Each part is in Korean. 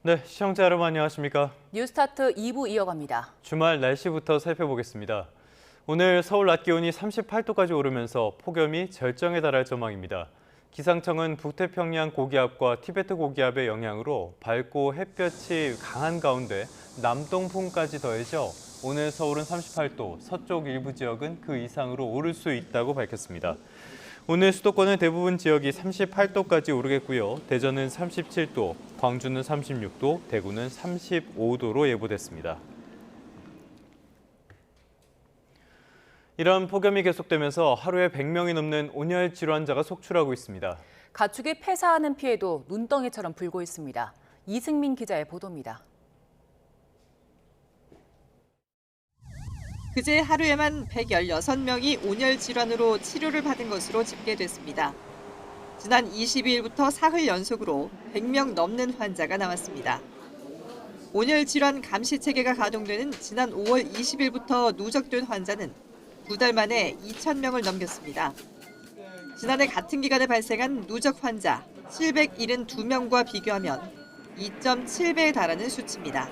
네, 시청자 여러분 안녕하십니까? 뉴스타트 2부 이어갑니다. 주말 날씨부터 살펴보겠습니다. 오늘 서울 낮 기온이 38도까지 오르면서 폭염이 절정에 달할 전망입니다. 기상청은 북태평양 고기압과 티베트 고기압의 영향으로 밝고 햇볕이 강한 가운데 남동풍까지 더해져 오늘 서울은 38도, 서쪽 일부 지역은 그 이상으로 오를 수 있다고 밝혔습니다. 오늘 수도권은 대부분 지역이 38도까지 오르겠고요. 대전은 37도, 광주는 36도, 대구는 35도로 예보됐습니다. 이런 폭염이 계속되면서 하루에 100명이 넘는 온열 질환자가 속출하고 있습니다. 가축이 폐사하는 피해도 눈덩이처럼 불고 있습니다. 이승민 기자의 보도입니다. 그제 하루에만 116명이 온열 질환으로 치료를 받은 것으로 집계됐습니다. 지난 22일부터 사흘 연속으로 100명 넘는 환자가 나왔습니다. 온열 질환 감시 체계가 가동되는 지난 5월 20일부터 누적된 환자는 2달 만에 2,000명을 넘겼습니다. 지난해 같은 기간에 발생한 누적 환자 772명과 비교하면 2.7배에 달하는 수치입니다.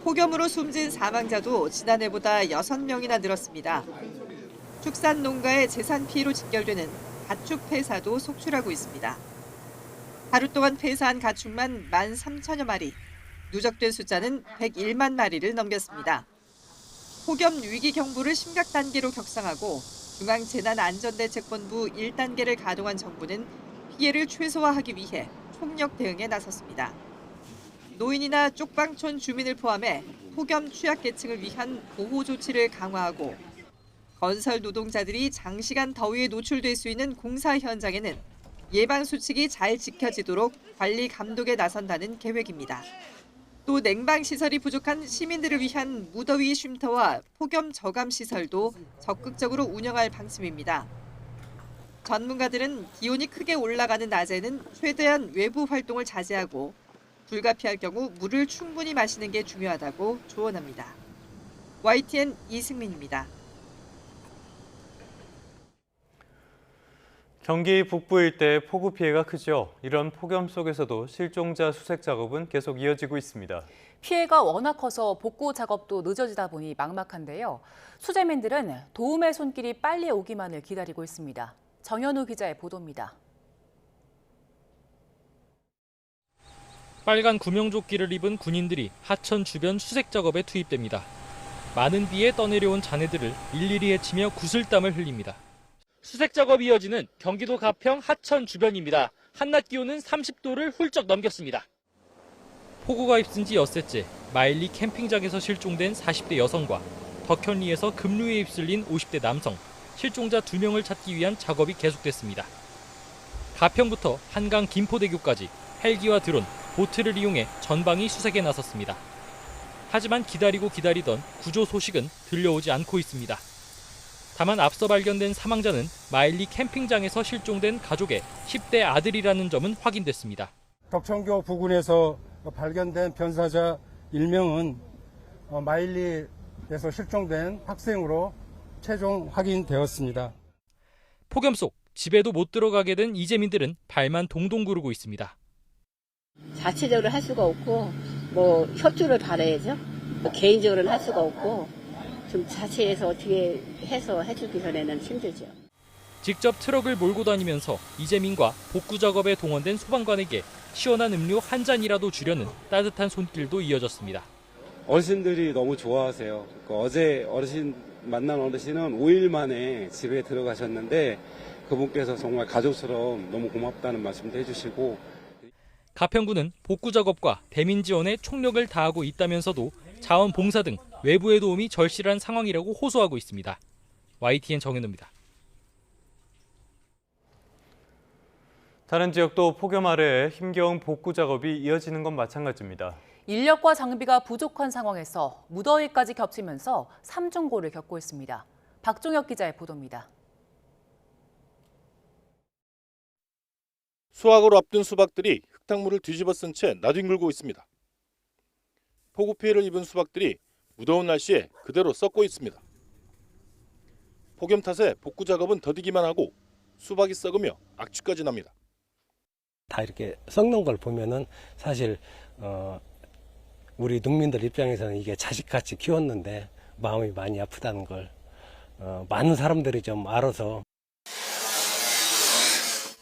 폭염으로 숨진 사망자도 지난해보다 6명이나 늘었습니다. 축산 농가의 재산 피해로 직결되는 가축 폐사도 속출하고 있습니다. 하루 동안 폐사한 가축만 13,000여 마리, 누적된 숫자는 101만 마리를 넘겼습니다. 폭염 위기 경보를 심각 단계로 격상하고 중앙재난안전대책본부 1단계를 가동한 정부는 피해를 최소화하기 위해 총력 대응에 나섰습니다. 노인이나 쪽방촌 주민을 포함해 폭염 취약계층을 위한 보호 조치를 강화하고 건설 노동자들이 장시간 더위에 노출될 수 있는 공사 현장에는 예방 수칙이 잘 지켜지도록 관리 감독에 나선다는 계획입니다. 또 냉방 시설이 부족한 시민들을 위한 무더위 쉼터와 폭염 저감 시설도 적극적으로 운영할 방침입니다. 전문가들은 기온이 크게 올라가는 낮에는 최대한 외부 활동을 자제하고 불가피할 경우 물을 충분히 마시는 게 중요하다고 조언합니다. YTN 이승민입니다. 경기 북부 일대 폭우 피해가 크죠. 이런 폭염 속에서도 실종자 수색 작업은 계속 이어지고 있습니다. 피해가 워낙 커서 복구 작업도 늦어지다 보니 막막한데요. 수재민들은 도움의 손길이 빨리 오기만을 기다리고 있습니다. 정현우 기자의 보도입니다. 빨간 구명조끼를 입은 군인들이 하천 주변 수색 작업에 투입됩니다. 많은 비에 떠내려온 잔해들을 일일이 헤치며 구슬땀을 흘립니다. 수색 작업이 이어지는 경기도 가평 하천 주변입니다. 한낮 기온은 30도를 훌쩍 넘겼습니다. 폭우가 휩쓴 지 엿새째 마일리 캠핑장에서 실종된 40대 여성과 덕현리에서 급류에 휩쓸린 50대 남성, 실종자 2명을 찾기 위한 작업이 계속됐습니다. 가평부터 한강 김포대교까지 헬기와 드론, 보트를 이용해 전방위 수색에 나섰습니다. 하지만 기다리던 구조 소식은 들려오지 않고 있습니다. 다만 앞서 발견된 사망자는 마일리 캠핑장에서 실종된 가족의 10대 아들이라는 점은 확인됐습니다. 덕천교 부근에서 발견된 변사자 1명은 마일리에서 실종된 학생으로 최종 확인되었습니다. 폭염 속 집에도 못 들어가게 된 이재민들은 발만 동동 구르고 있습니다. 자체적으로 할 수가 없고 협조를 바라야죠. 개인적으로는 할 수가 없고 좀 자체해서 어떻게 해서 해주기 전에는 힘들죠. 직접 트럭을 몰고 다니면서 이재민과 복구 작업에 동원된 소방관에게 시원한 음료 한 잔이라도 주려는 따뜻한 손길도 이어졌습니다. 어르신들이 너무 좋아하세요. 어제 만난 어르신은 5일 만에 집에 들어가셨는데 그분께서 정말 가족처럼 너무 고맙다는 말씀도 해주시고, 가평구는 복구 작업과 대민 지원에 총력을 다하고 있다면서도 자원봉사 등 외부의 도움이 절실한 상황이라고 호소하고 있습니다. YTN 정현우입니다. 다른 지역도 폭염 아래에 힘겨운 복구 작업이 이어지는 건 마찬가지입니다. 인력과 장비가 부족한 상황에서 무더위까지 겹치면서 삼중고를 겪고 있습니다. 박종혁 기자의 보도입니다. 수확을 앞둔 수박들이 흙탕물을 뒤집어 쓴 채 나뒹굴고 있습니다. 폭우 피해를 입은 수박들이 무더운 날씨에 그대로 썩고 있습니다. 폭염 탓에 복구 작업은 더디기만 하고 수박이 썩으며 악취까지 납니다. 다 이렇게 썩는 걸 보면은 사실 우리 농민들 입장에서는 이게 자식같이 키웠는데 마음이 많이 아프다는 걸 많은 사람들이 좀 알아서.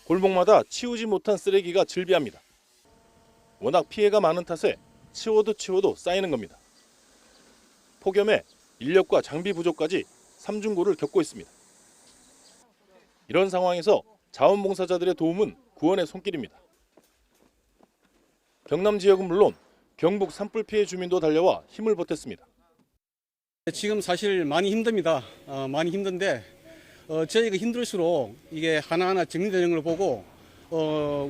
골목마다 치우지 못한 쓰레기가 즐비합니다. 워낙 피해가 많은 탓에 치워도 쌓이는 겁니다. 폭염에 인력과 장비 부족까지 삼중고를 겪고 있습니다. 이런 상황에서 자원봉사자들의 도움은 구원의 손길입니다. 경남 지역은 물론 경북 산불 피해 주민도 달려와 힘을 보탰습니다. 지금 사실 많이 힘듭니다. 많이 힘든데 저희가 힘들수록 이게 하나하나 정리되는 걸 보고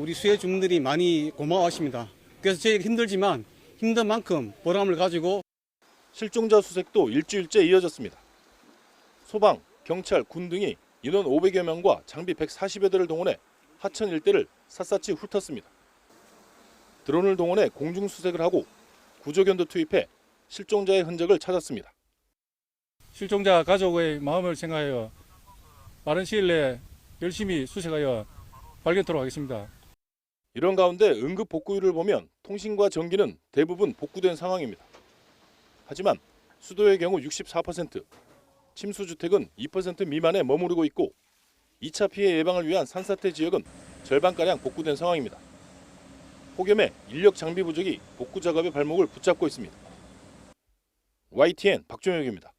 우리 수해 주민들이 많이 고마워하십니다. 그래서 저희가 힘들지만 힘든 만큼 보람을 가지고. 실종자 수색도 일주일째 이어졌습니다. 소방, 경찰, 군 등이 인원 500여 명과 장비 140여 대를 동원해 하천 일대를 샅샅이 훑었습니다. 드론을 동원해 공중 수색을 하고 구조견도 투입해 실종자의 흔적을 찾았습니다. 실종자 가족의 마음을 생각하여 빠른 시일 내에 열심히 수색하여 발견토록 하겠습니다. 이런 가운데 응급 복구율을 보면 통신과 전기는 대부분 복구된 상황입니다. 하지만 수도의 경우 64%, 침수주택은 2% 미만에 머무르고 있고 2차 피해 예방을 위한 산사태 지역은 절반가량 복구된 상황입니다. 폭염에 인력 장비 부족이 복구 작업의 발목을 붙잡고 있습니다. YTN 박종혁입니다.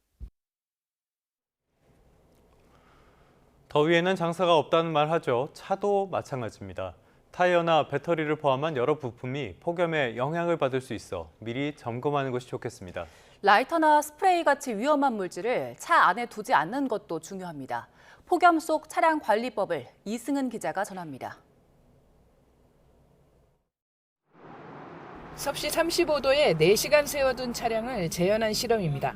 더위에는 장사가 없다는 말 하죠. 차도 마찬가지입니다. 타이어나 배터리를 포함한 여러 부품이 폭염에 영향을 받을 수 있어 미리 점검하는 것이 좋겠습니다. 라이터나 스프레이 같이 위험한 물질을 차 안에 두지 않는 것도 중요합니다. 폭염 속 차량 관리법을 이승은 기자가 전합니다. 섭씨 35도에 4시간 세워둔 차량을 재현한 실험입니다.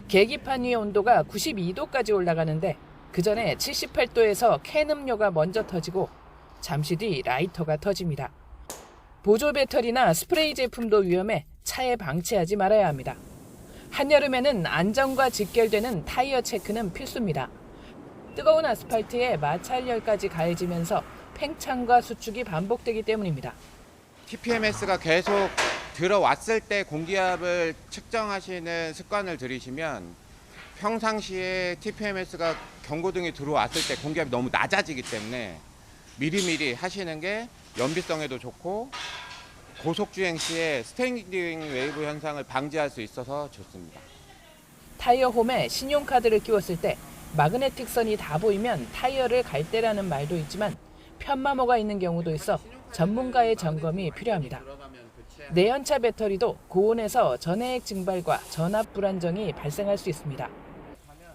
계기판 위의 온도가 92도까지 올라가는데 그 전에 78도에서 캔 음료가 먼저 터지고 잠시 뒤 라이터가 터집니다. 보조 배터리나 스프레이 제품도 위험해 차에 방치하지 말아야 합니다. 한여름에는 안전과 직결되는 타이어 체크는 필수입니다. 뜨거운 아스팔트에 마찰열까지 가해지면서 팽창과 수축이 반복되기 때문입니다. TPMS가 계속 들어왔을 때 공기압을 측정하시는 습관을 들이시면 평상시에 TPMS가 경고등이 들어왔을 때 공기압이 너무 낮아지기 때문에 미리미리 하시는 게 연비성에도 좋고 고속주행 시에 스탠딩 웨이브 현상을 방지할 수 있어서 좋습니다. 타이어 홈에 신용카드를 끼웠을 때 마그네틱 선이 다 보이면 타이어를 갈 때라는 말도 있지만 편마모가 있는 경우도 있어 전문가의 점검이 필요합니다. 내연차 배터리도 고온에서 전해액 증발과 전압 불안정이 발생할 수 있습니다.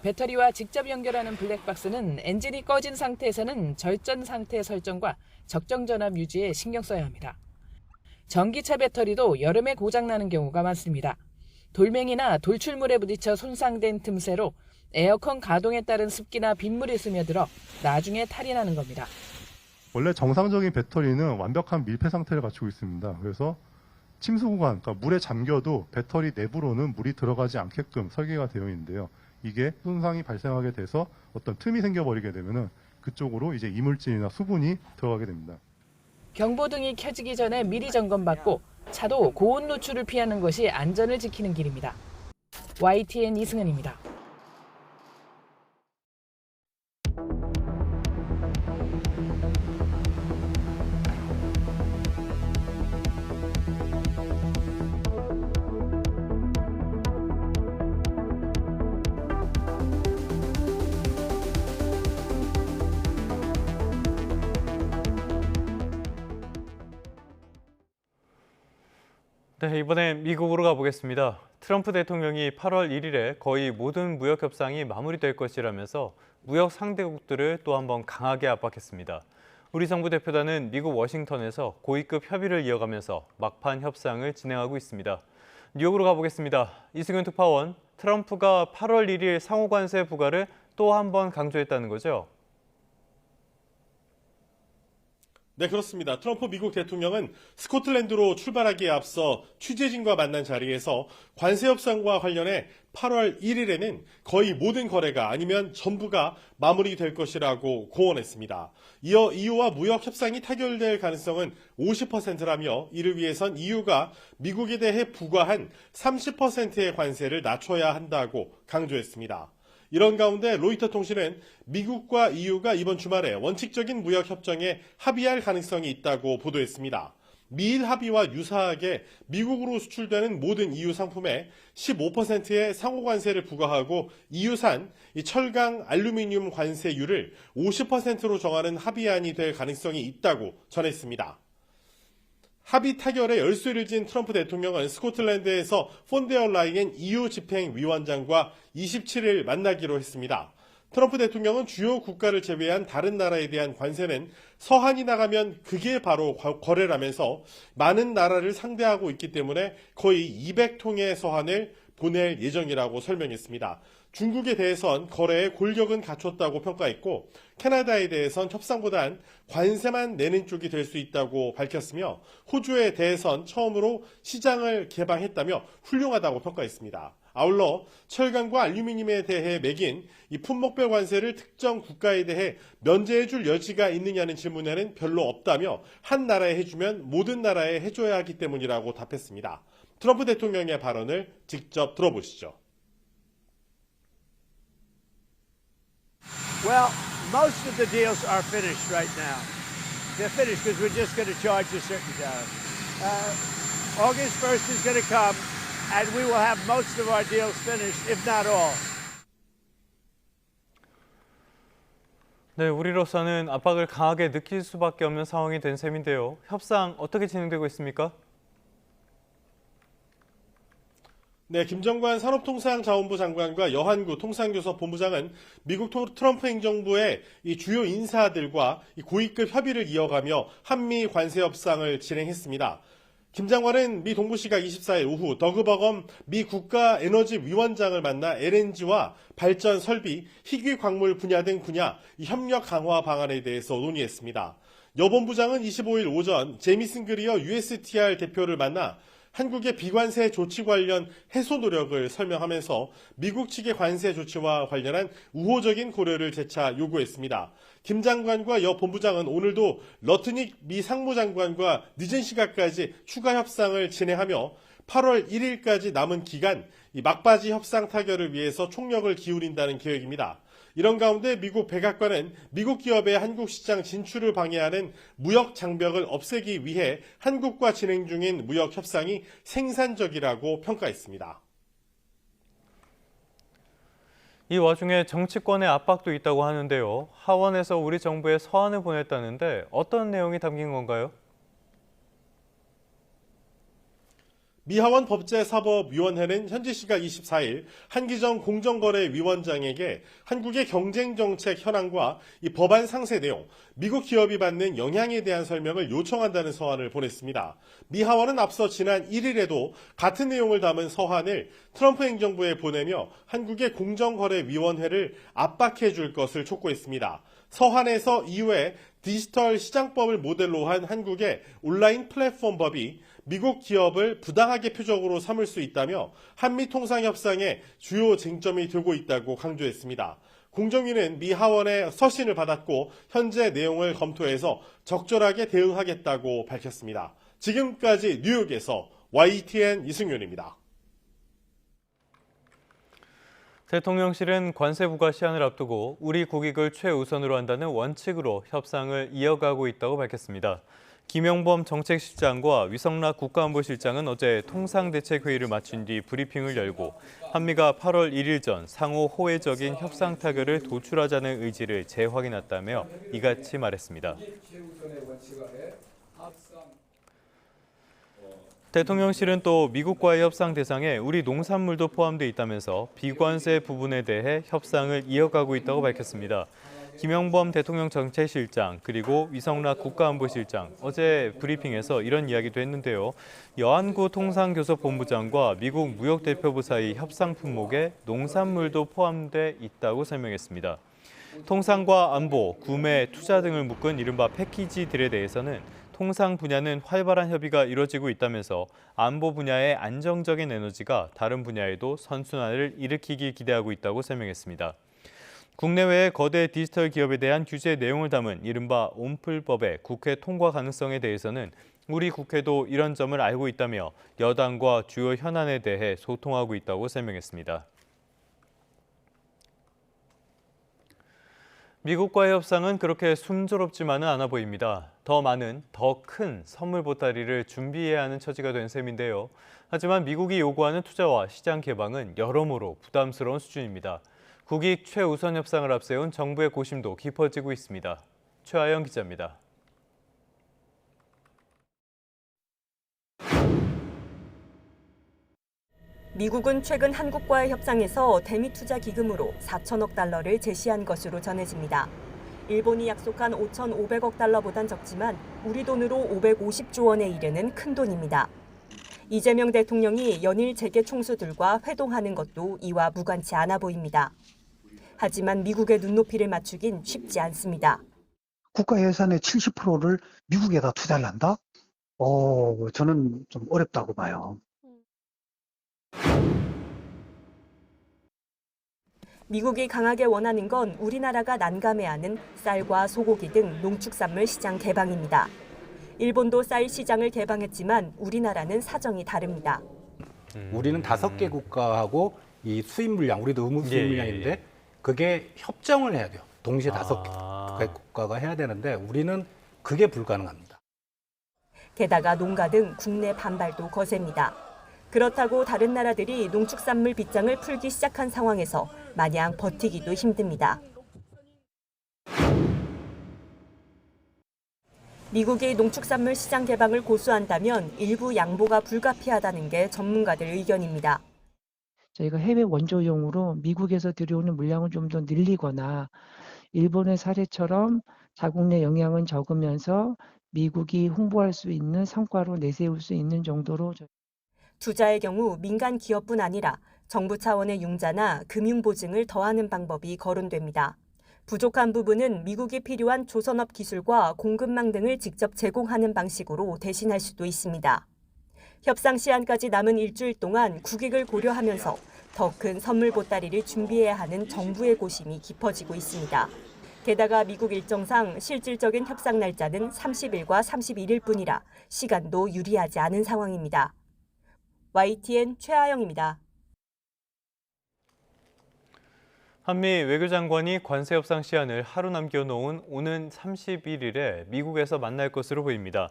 배터리와 직접 연결하는 블랙박스는 엔진이 꺼진 상태에서는 절전 상태 설정과 적정 전압 유지에 신경 써야 합니다. 전기차 배터리도 여름에 고장나는 경우가 많습니다. 돌멩이나 돌출물에 부딪혀 손상된 틈새로 에어컨 가동에 따른 습기나 빗물이 스며들어 나중에 탈이 나는 겁니다. 원래 정상적인 배터리는 완벽한 밀폐 상태를 갖추고 있습니다. 그래서 침수 구간, 그러니까 물에 잠겨도 배터리 내부로는 물이 들어가지 않게끔 설계가 되어 있는데요. 이게 손상이 발생하게 돼서 어떤 틈이 생겨버리게 되면은 그쪽으로 이제 이물질이나 수분이 들어가게 됩니다. 경보등이 켜지기 전에 미리 점검받고 차도 고온 노출을 피하는 것이 안전을 지키는 길입니다. YTN 이승은입니다. 네, 이번엔 미국으로 가보겠습니다. 트럼프 대통령이 8월 1일에 거의 모든 무역 협상이 마무리될 것이라면서 무역 상대국들을 또 한 번 강하게 압박했습니다. 우리 정부 대표단은 미국 워싱턴에서 고위급 협의를 이어가면서 막판 협상을 진행하고 있습니다. 뉴욕으로 가보겠습니다. 이승윤 특파원, 트럼프가 8월 1일 상호 관세 부과를 또 한 번 강조했다는 거죠? 네, 그렇습니다. 트럼프 미국 대통령은 스코틀랜드로 출발하기에 앞서 취재진과 만난 자리에서 관세 협상과 관련해 8월 1일에는 거의 모든 거래가 아니면 전부가 마무리될 것이라고 공언했습니다. 이어 EU와 무역 협상이 타결될 가능성은 50%라며 이를 위해선 EU가 미국에 대해 부과한 30%의 관세를 낮춰야 한다고 강조했습니다. 이런 가운데 로이터 통신은 미국과 EU가 이번 주말에 원칙적인 무역 협정에 합의할 가능성이 있다고 보도했습니다. 미일 합의와 유사하게 미국으로 수출되는 모든 EU 상품에 15%의 상호 관세를 부과하고 EU산 철강, 알루미늄 관세율을 50%로 정하는 합의안이 될 가능성이 있다고 전했습니다. 합의 타결에 열쇠를 쥔 트럼프 대통령은 스코틀랜드에서 폰데어 라이엔 EU 집행위원장과 27일 만나기로 했습니다. 트럼프 대통령은 주요 국가를 제외한 다른 나라에 대한 관세는 서한이 나가면 그게 바로 거래라면서 많은 나라를 상대하고 있기 때문에 거의 200통의 서한을 보낼 예정이라고 설명했습니다. 중국에 대해선 거래의 골격은 갖췄다고 평가했고 캐나다에 대해선 협상보단 관세만 내는 쪽이 될 수 있다고 밝혔으며 호주에 대해선 처음으로 시장을 개방했다며 훌륭하다고 평가했습니다. 아울러 철강과 알루미늄에 대해 매긴 이 품목별 관세를 특정 국가에 대해 면제해줄 여지가 있느냐는 질문에는 별로 없다며 한 나라에 해주면 모든 나라에 해줘야 하기 때문이라고 답했습니다. 트럼프 대통령의 발언을 직접 들어보시죠. Well, most of the deals are finished right now. They're finished because we're just going to charge a certain tariff. August 1st is going to come, and we will have most of our deals finished, if not all. 네, 우리로서는 압박을 강하게 느낄 수밖에 없는 상황이 된 셈인데요. 협상 어떻게 진행되고 있습니까? 네, 김정관 산업통상자원부 장관과 여한구 통상교섭본부장은 미국 트럼프 행정부의 이 주요 인사들과 이 고위급 협의를 이어가며 한미 관세 협상을 진행했습니다. 김 장관은 미 동부시각 24일 오후 더그 버검 미 국가에너지위원장을 만나 LNG와 발전 설비, 희귀 광물 분야 등 분야 협력 강화 방안에 대해서 논의했습니다. 여 본부장은 25일 오전 제미슨 그리어 USTR 대표를 만나 한국의 비관세 조치 관련 해소 노력을 설명하면서 미국 측의 관세 조치와 관련한 우호적인 고려를 재차 요구했습니다. 김 장관과 여 본부장은 오늘도 러트닉 미 상무장관과 늦은 시각까지 추가 협상을 진행하며 8월 1일까지 남은 기간 이 막바지 협상 타결을 위해서 총력을 기울인다는 계획입니다. 이런 가운데 미국 백악관은 미국 기업의 한국 시장 진출을 방해하는 무역 장벽을 없애기 위해 한국과 진행 중인 무역 협상이 생산적이라고 평가했습니다. 이 와중에 정치권의 압박도 있다고 하는데요. 하원에서 우리 정부에 서한을 보냈다는데 어떤 내용이 담긴 건가요? 미 하원 법제사법위원회는 현지 시각 24일 한기정 공정거래위원장에게 한국의 경쟁정책 현황과 이 법안 상세 내용, 미국 기업이 받는 영향에 대한 설명을 요청한다는 서한을 보냈습니다. 미 하원은 앞서 지난 1일에도 같은 내용을 담은 서한을 트럼프 행정부에 보내며 한국의 공정거래위원회를 압박해 줄 것을 촉구했습니다. 서한에서 이후에 디지털 시장법을 모델로 한 한국의 온라인 플랫폼 법이 미국 기업을 부당하게 표적으로 삼을 수 있다며 한미 통상 협상의 주요 쟁점이 되고 있다고 강조했습니다. 공정위는 미 하원의 서신을 받았고 현재 내용을 검토해서 적절하게 대응하겠다고 밝혔습니다. 지금까지 뉴욕에서 YTN 이승윤입니다. 대통령실은 관세 부과 시한을 앞두고 우리 국익을 최우선으로 한다는 원칙으로 협상을 이어가고 있다고 밝혔습니다. 김영범 정책실장과 위성락 국가안보실장은 어제 통상대책회의를 마친 뒤 브리핑을 열고 한미가 8월 1일 전 상호 호혜적인 협상 타결을 도출하자는 의지를 재확인했다며 이같이 말했습니다. 대통령실은 또 미국과의 협상 대상에 우리 농산물도 포함돼 있다면서 비관세 부분에 대해 협상을 이어가고 있다고 밝혔습니다. 김영범 대통령 정책실장 그리고 위성락 국가안보실장 어제 브리핑에서 이런 이야기도 했는데요. 여한구 통상교섭본부장과 미국 무역대표부 사이 협상 품목에 농산물도 포함돼 있다고 설명했습니다. 통상과 안보, 구매, 투자 등을 묶은 이른바 패키지들에 대해서는 통상 분야는 활발한 협의가 이뤄지고 있다면서 안보 분야의 안정적인 에너지가 다른 분야에도 선순환을 일으키길 기대하고 있다고 설명했습니다. 국내외의 거대 디지털 기업에 대한 규제 내용을 담은 이른바 온풀법의 국회 통과 가능성에 대해서는 우리 국회도 이런 점을 알고 있다며 여당과 주요 현안에 대해 소통하고 있다고 설명했습니다. 미국과의 협상은 그렇게 순조롭지만은 않아 보입니다. 더 많은, 더 큰 선물 보따리를 준비해야 하는 처지가 된 셈인데요. 하지만 미국이 요구하는 투자와 시장 개방은 여러모로 부담스러운 수준입니다. 국익 최우선 협상을 앞세운 정부의 고심도 깊어지고 있습니다. 최하영 기자입니다. 미국은 최근 한국과의 협상에서 대미 투자 기금으로 4천억 달러를 제시한 것으로 전해집니다. 일본이 약속한 5,500억 달러보단 적지만 우리 돈으로 550조 원에 이르는 큰 돈입니다. 이재명 대통령이 연일 재계 총수들과 회동하는 것도 이와 무관치 않아 보입니다. 하지만 미국의 눈높이를 맞추긴 쉽지 않습니다. 국가 예산의 70%를 미국에다 투자를 한다? 저는 좀 어렵다고 봐요. 미국이 강하게 원하는 건 우리나라가 난감해하는 쌀과 소고기 등 농축산물 시장 개방입니다. 일본도 쌀 시장을 개방했지만 우리나라는 사정이 다릅니다. 우리는 5개 국가하고 이 수입 물량, 우리도 의무 수입 물량인데 그게 협정을 해야 돼요. 동시에 5개 국가가 해야 되는데 우리는 그게 불가능합니다. 게다가 농가 등 국내 반발도 거셉니다. 그렇다고 다른 나라들이 농축산물 빗장을 풀기 시작한 상황에서 마냥 버티기도 힘듭니다. 미국이 농축산물 시장 개방을 고수한다면 일부 양보가 불가피하다는 게 전문가들 의견입니다. 저희가 해외 원조용으로 미국에서 들여오는 물량을 좀 더 늘리거나 일본의 사례처럼 자국 내 영향은 적으면서 미국이 홍보할 수 있는 성과로 내세울 수 있는 정도로 투자의 경우 민간 기업뿐 아니라 정부 차원의 융자나 금융 보증을 더하는 방법이 거론됩니다. 부족한 부분은 미국이 필요한 조선업 기술과 공급망 등을 직접 제공하는 방식으로 대신할 수도 있습니다. 협상 시한까지 남은 일주일 동안 국익을 고려하면서 더 큰 선물 보따리를 준비해야 하는 정부의 고심이 깊어지고 있습니다. 게다가 미국 일정상 실질적인 협상 날짜는 30일과 31일 뿐이라 시간도 유리하지 않은 상황입니다. YTN 최하영입니다. 한미 외교장관이 관세 협상 시한을 하루 남겨놓은 오는 31일에 미국에서 만날 것으로 보입니다.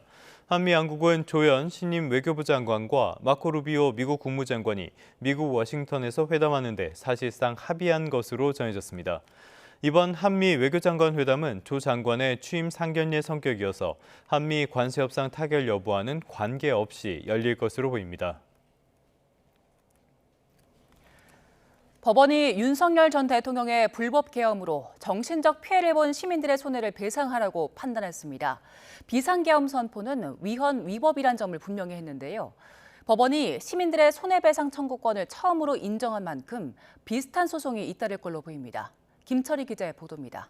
한미 양국은 조연 신임 외교부 장관과 마코 루비오 미국 국무장관이 미국 워싱턴에서 회담하는 데 사실상 합의한 것으로 전해졌습니다. 이번 한미 외교장관 회담은 조 장관의 취임 상견례 성격이어서 한미 관세 협상 타결 여부와는 관계없이 열릴 것으로 보입니다. 법원이 윤석열 전 대통령의 불법 계엄으로 정신적 피해를 본 시민들의 손해를 배상하라고 판단했습니다. 비상계엄 선포는 위헌 위법이란 점을 분명히 했는데요. 법원이 시민들의 손해배상 청구권을 처음으로 인정한 만큼 비슷한 소송이 잇따를 걸로 보입니다. 김철희 기자의 보도입니다.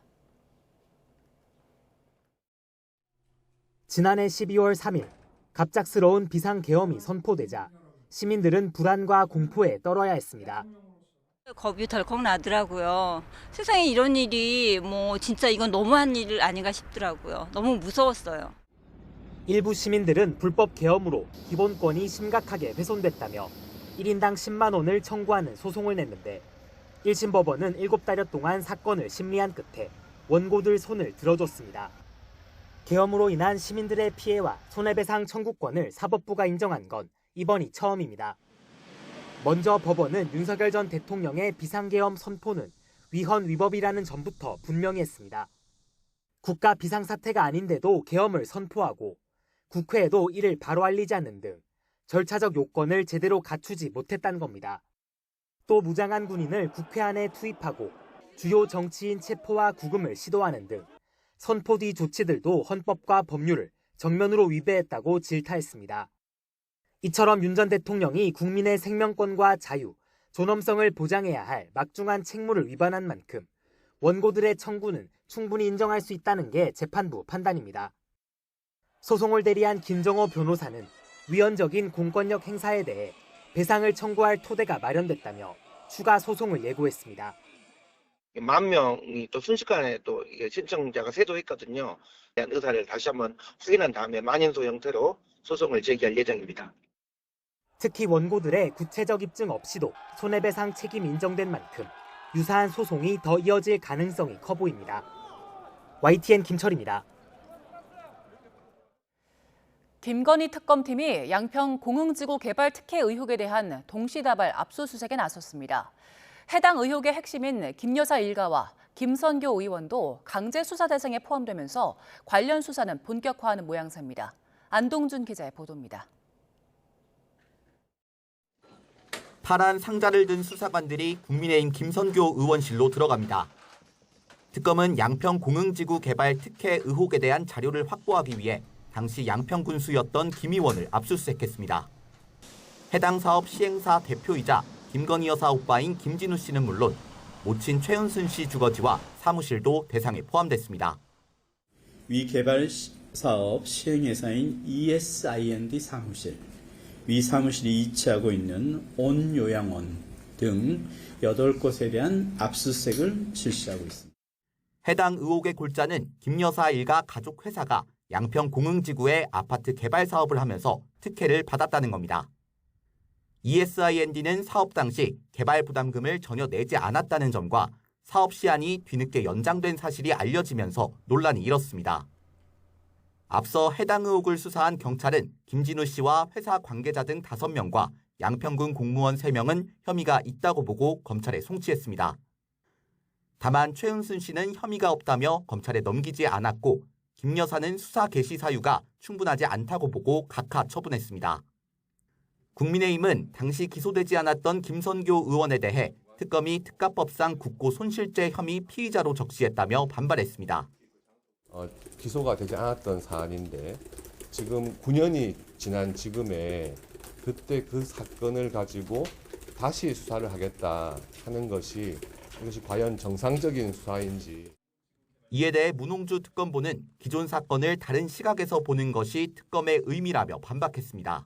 지난해 12월 3일 갑작스러운 비상계엄이 선포되자 시민들은 불안과 공포에 떨어야 했습니다. 겁이 덜컥 나더라고요. 세상에 이런 일이 진짜 이건 너무한 일 아닌가 싶더라고요. 너무 무서웠어요. 일부 시민들은 불법 계엄으로 기본권이 심각하게 훼손됐다며 1인당 10만 원을 청구하는 소송을 냈는데 1심 법원은 7달여 동안 사건을 심리한 끝에 원고들 손을 들어줬습니다. 계엄으로 인한 시민들의 피해와 손해배상 청구권을 사법부가 인정한 건 이번이 처음입니다. 먼저 법원은 윤석열 전 대통령의 비상계엄 선포는 위헌 위법이라는 점부터 분명히 했습니다. 국가 비상사태가 아닌데도 계엄을 선포하고 국회에도 이를 바로 알리지 않는 등 절차적 요건을 제대로 갖추지 못했다는 겁니다. 또 무장한 군인을 국회 안에 투입하고 주요 정치인 체포와 구금을 시도하는 등 선포 뒤 조치들도 헌법과 법률을 정면으로 위배했다고 질타했습니다. 이처럼 윤 전 대통령이 국민의 생명권과 자유, 존엄성을 보장해야 할 막중한 책무를 위반한 만큼 원고들의 청구는 충분히 인정할 수 있다는 게 재판부 판단입니다. 소송을 대리한 김정호 변호사는 위헌적인 공권력 행사에 대해 배상을 청구할 토대가 마련됐다며 추가 소송을 예고했습니다. 10,000명이 또 순식간에 또 이게 신청자가 쇄도했거든요. 대한 의사를 다시 한번 확인한 다음에 만인소 형태로 소송을 제기할 예정입니다. 특히 원고들의 구체적 입증 없이도 손해배상 책임 인정된 만큼 유사한 소송이 더 이어질 가능성이 커 보입니다. YTN 김철입니다. 김건희 특검팀이 양평 공흥지구 개발 특혜 의혹에 대한 동시다발 압수수색에 나섰습니다. 해당 의혹의 핵심인 김 여사 일가와 김선교 의원도 강제 수사 대상에 포함되면서 관련 수사는 본격화하는 모양새입니다. 안동준 기자의 보도입니다. 파란 상자를 든 수사관들이 국민의힘 김선교 의원실로 들어갑니다. 특검은 양평 공흥지구 개발 특혜 의혹에 대한 자료를 확보하기 위해 당시 양평 군수였던 김 의원을 압수수색했습니다. 해당 사업 시행사 대표이자 김건희 여사 오빠인 김진우 씨는 물론 모친 최은순 씨 주거지와 사무실도 대상에 포함됐습니다. 위 개발 사업 시행회사인 ESIND 사무실, 위 사무실이 이치하고 있는 온요양원 등 8곳에 대한 압수수색을 실시하고 있습니다. 해당 의혹의 골자는 김 여사 일가 가족 회사가 양평 공흥지구에 아파트 개발 사업을 하면서 특혜를 받았다는 겁니다. ESIND는 사업 당시 개발 부담금을 전혀 내지 않았다는 점과 사업 시한이 뒤늦게 연장된 사실이 알려지면서 논란이 일었습니다. 앞서 해당 의혹을 수사한 경찰은 김진우 씨와 회사 관계자 등 5명과 양평군 공무원 3명은 혐의가 있다고 보고 검찰에 송치했습니다. 다만 최은순 씨는 혐의가 없다며 검찰에 넘기지 않았고 김 여사는 수사 개시 사유가 충분하지 않다고 보고 각하 처분했습니다. 국민의힘은 당시 기소되지 않았던 김선교 의원에 대해 특검이 특가법상 국고 손실죄 혐의 피의자로 적시했다며 반발했습니다. 기소가 되지 않았던 사안인데 지금 9년이 지난 지금에 그때 그 사건을 가지고 다시 수사를 하겠다 하는 것이 이것이 과연 정상적인 수사인지. 이에 대해 문홍주 특검보는 기존 사건을 다른 시각에서 보는 것이 특검의 의미라며 반박했습니다.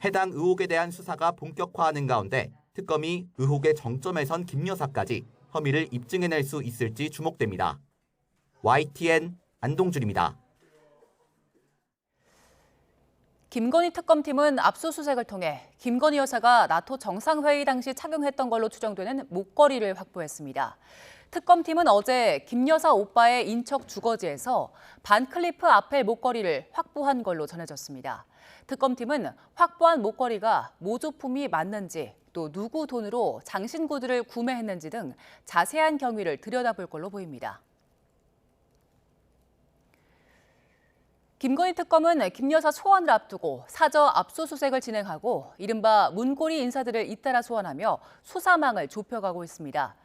해당 의혹에 대한 수사가 본격화하는 가운데 특검이 의혹의 정점에 선 김 여사까지 혐의를 입증해낼 수 있을지 주목됩니다. YTN 안동준입니다. 김건희 특검팀은 압수수색을 통해 김건희 여사가 나토 정상회의 당시 착용했던 걸로 추정되는 목걸이를 확보했습니다. 특검팀은 어제 김 여사 오빠의 인척 주거지에서 반클리프 아펠 목걸이를 확보한 걸로 전해졌습니다. 특검팀은 확보한 목걸이가 모조품이 맞는지 또 누구 돈으로 장신구들을 구매했는지 등 자세한 경위를 들여다볼 걸로 보입니다. 김건희 특검은 김 여사 소환을 앞두고 사저 압수수색을 진행하고 이른바 문고리 인사들을 잇따라 소환하며 수사망을 좁혀가고 있습니다.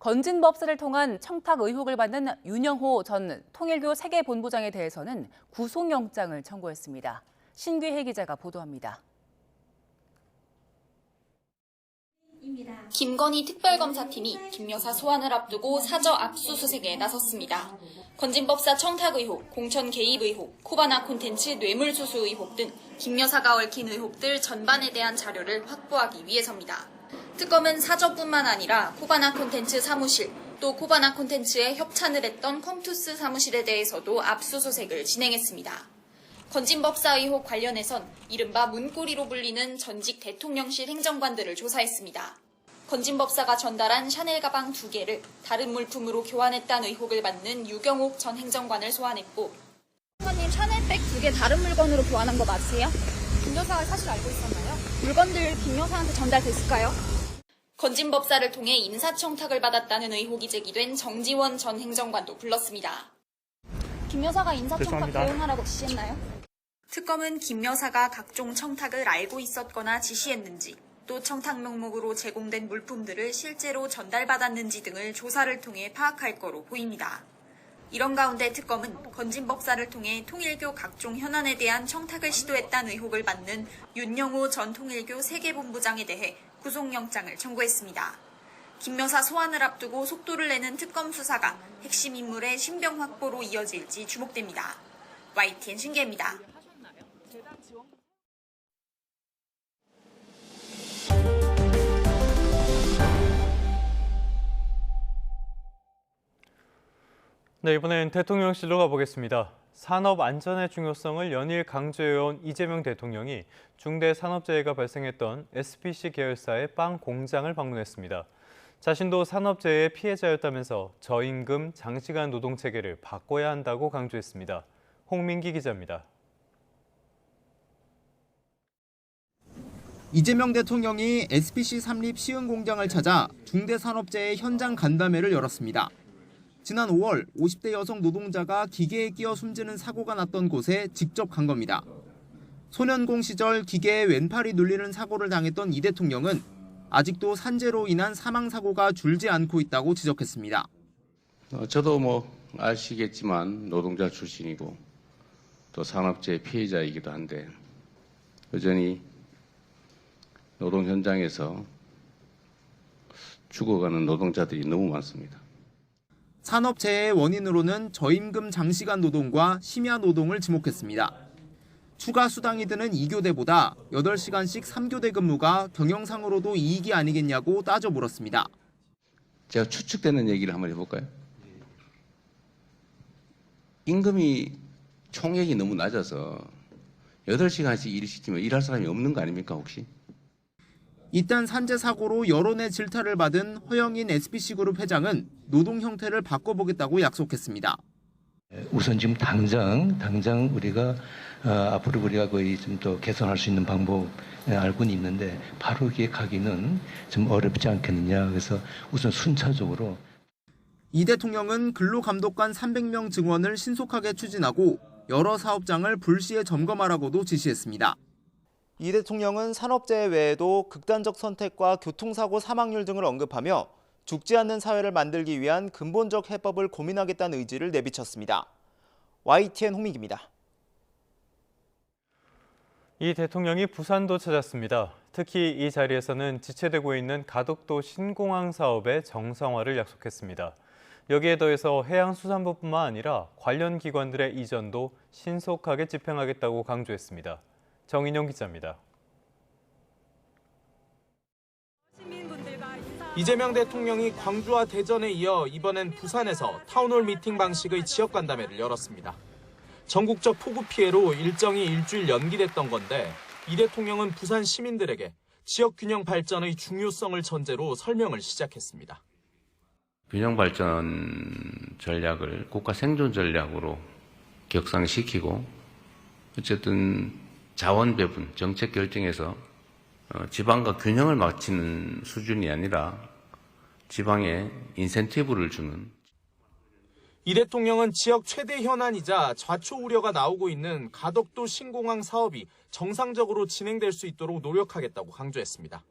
건진법사를 통한 청탁 의혹을 받는 윤영호 전 통일교 세계본부장에 대해서는 구속영장을 청구했습니다. 신귀혜 기자가 보도합니다. 김건희 특별검사팀이 김 여사 소환을 앞두고 사저 압수수색에 나섰습니다. 건진법사 청탁 의혹, 공천 개입 의혹, 코바나 콘텐츠 뇌물수수 의혹 등 김 여사가 얽힌 의혹들 전반에 대한 자료를 확보하기 위해서입니다. 특검은 사저뿐만 아니라 코바나 콘텐츠 사무실, 또 코바나 콘텐츠에 협찬을 했던 컴투스 사무실에 대해서도 압수수색을 진행했습니다. 건진법사 의혹 관련해선 이른바 문고리로 불리는 전직 대통령실 행정관들을 조사했습니다. 건진법사가 전달한 샤넬 가방 2개를 다른 물품으로 교환했다는 의혹을 받는 유경옥 전 행정관을 소환했고, 장관님 샤넬백 2개 다른 물건으로 교환한 거 맞으세요? 김 여사가 사실 알고 있었나요? 물건들 김 여사한테 전달됐을까요? 건진법사를 통해 인사청탁을 받았다는 의혹이 제기된 정지원 전 행정관도 불렀습니다. 김 여사가 인사청탁 대응하라고 지시했나요? 특검은 김 여사가 각종 청탁을 알고 있었거나 지시했는지, 또 청탁 명목으로 제공된 물품들을 실제로 전달받았는지 등을 조사를 통해 파악할 거로 보입니다. 이런 가운데 특검은 건진법사를 통해 통일교 각종 현안에 대한 청탁을 시도했다는 의혹을 받는 윤영호 전 통일교 세계본부장에 대해 구속영장을 청구했습니다. 김 여사 소환을 앞두고 속도를 내는 특검 수사가 핵심 인물의 신병 확보로 이어질지 주목됩니다. YTN 신기입니다. 네, 이번엔 대통령실로 가보겠습니다. 산업 안전의 중요성을 연일 강조해온 이재명 대통령이 중대 산업재해가 발생했던 SPC 계열사의 빵 공장을 방문했습니다. 자신도 산업재해의 피해자였다면서 저임금, 장시간 노동 체계를 바꿔야 한다고 강조했습니다. 홍민기 기자입니다. 이재명 대통령이 SPC 삼립 시흥 공장을 찾아 중대 산업재해 현장 간담회를 열었습니다. 지난 5월 50대 여성 노동자가 기계에 끼어 숨지는 사고가 났던 곳에 직접 간 겁니다. 소년공 시절 기계에 왼팔이 눌리는 사고를 당했던 이 대통령은 아직도 산재로 인한 사망 사고가 줄지 않고 있다고 지적했습니다. 저도 아시겠지만 노동자 출신이고 또 산업재해 피해자이기도 한데 여전히 노동 현장에서 죽어가는 노동자들이 너무 많습니다. 산업재해의 원인으로는 저임금 장시간 노동과 심야 노동을 지목했습니다. 추가 수당이 드는 2교대보다 8시간씩 3교대 근무가 경영상으로도 이익이 아니겠냐고 따져 물었습니다. 제가 추측되는 얘기를 한번 해볼까요? 임금이 총액이 너무 낮아서 8시간씩 일을 시키면 일할 사람이 없는 거 아닙니까 혹시? 이딴 산재 사고로 여론의 질타를 받은 허영인 SPC그룹 회장은 노동 형태를 바꿔보겠다고 약속했습니다. 우선 지금 당장 우리가 앞으로 우리가 거의 좀 더 개선할 수 있는 방법 알고는 있는데 바로 기획하기는 좀 어렵지 않겠느냐. 그래서 우선 순차적으로. 이 대통령은 근로감독관 300명 증원을 신속하게 추진하고 여러 사업장을 불시에 점검하라고도 지시했습니다. 이 대통령은 산업재해 외에도 극단적 선택과 교통사고 사망률 등을 언급하며 죽지 않는 사회를 만들기 위한 근본적 해법을 고민하겠다는 의지를 내비쳤습니다. YTN 홍민기입니다. 이 대통령이 부산도 찾았습니다. 특히 이 자리에서는 지체되고 있는 가덕도 신공항 사업의 정상화를 약속했습니다. 여기에 더해서 해양수산부뿐만 아니라 관련 기관들의 이전도 신속하게 집행하겠다고 강조했습니다. 정인용 기자입니다. 이재명 대통령이 광주와 대전에 이어 이번엔 부산에서 타운홀 미팅 방식의 지역 간담회를 열었습니다. 전국적 폭우 피해로 일정이 일주일 연기됐던 건데 이 대통령은 부산 시민들에게 지역 균형 발전의 중요성을 전제로 설명을 시작했습니다. 균형 발전 전략을 국가 생존 전략으로 격상시키고 어쨌든 자원 배분, 정책 결정에서 지방과 균형을 맞추는 수준이 아니라 지방에 인센티브를 주는. 이 대통령은 지역 최대 현안이자 좌초 우려가 나오고 있는 가덕도 신공항 사업이 정상적으로 진행될 수 있도록 노력하겠다고 강조했습니다.